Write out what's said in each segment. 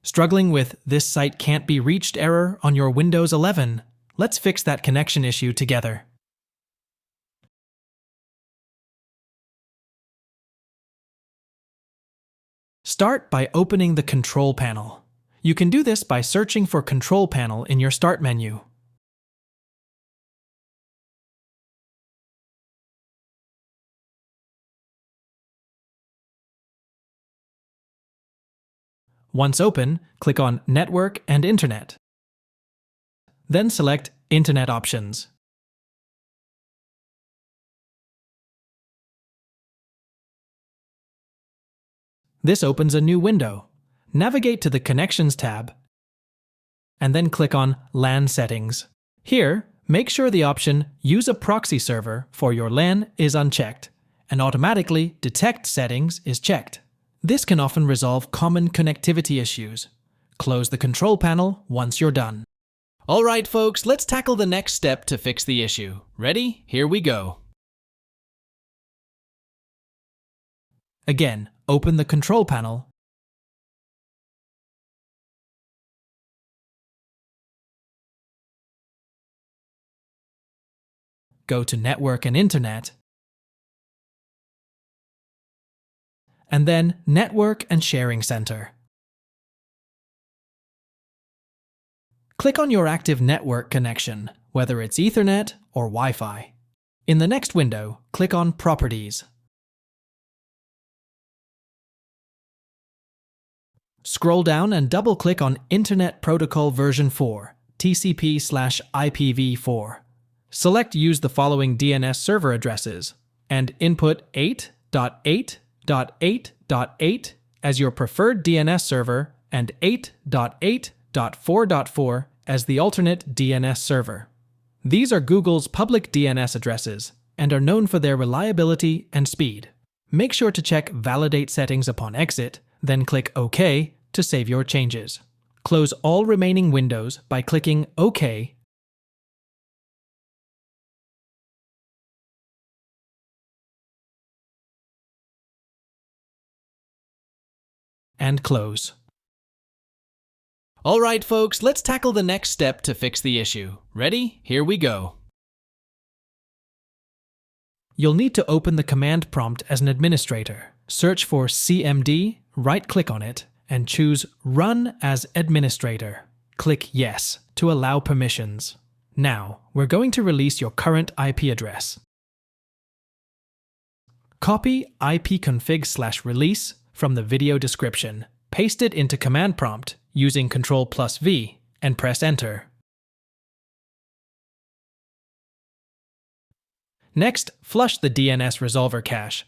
Struggling with "this site can't be reached" error on your Windows 11? Let's fix that connection issue together. Start by opening the Control Panel. You can do this by searching for Control Panel in your Start menu. Once open, click on Network and Internet. Then select Internet Options. This opens a new window. Navigate to the Connections tab, and then click on LAN Settings. Here, make sure the option Use a proxy server for your LAN is unchecked, and automatically Detect Settings is checked. This can often resolve common connectivity issues. Close the control panel once you're done. Alright folks, let's tackle the next step to fix the issue. Ready? Here we go. Again, open the control panel. Go to Network and Internet, and then Network and Sharing Center. Click on your active network connection, whether it's Ethernet or Wi-Fi. In the next window, click on Properties. Scroll down and double-click on Internet Protocol version 4, TCP/IPv4. Select Use the following DNS server addresses, and input 8.8.8.8 as your preferred DNS server and 8.8.4.4 as the alternate DNS server. These are Google's public DNS addresses and are known for their reliability and speed. Make sure to check Validate Settings upon exit, then click OK to save your changes. Close all remaining windows by clicking OK and close. Alright folks, let's tackle the next step to fix the issue. Ready? Here we go. You'll need to open the command prompt as an administrator. Search for CMD, right-click on it, and choose Run as Administrator. Click Yes to allow permissions. Now, we're going to release your current IP address. Copy ipconfig/release from the video description. Paste it into command prompt using Ctrl+V and press Enter. Next, flush the DNS resolver cache.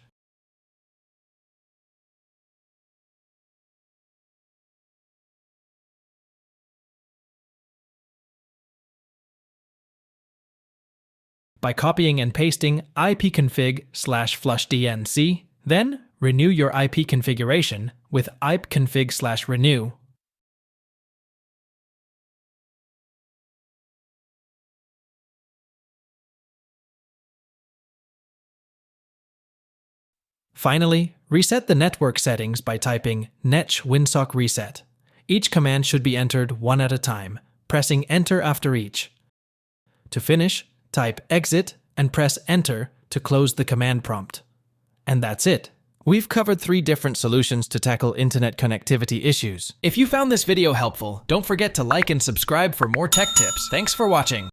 By copying and pasting ipconfig/flushdns, then renew your IP configuration with ipconfig/renew. Finally, reset the network settings by typing netsh winsock reset. Each command should be entered one at a time, pressing Enter after each. To finish, type exit and press Enter to close the command prompt. And that's it. We've covered 3 different solutions to tackle internet connectivity issues. If you found this video helpful, don't forget to like and subscribe for more tech tips. Thanks for watching.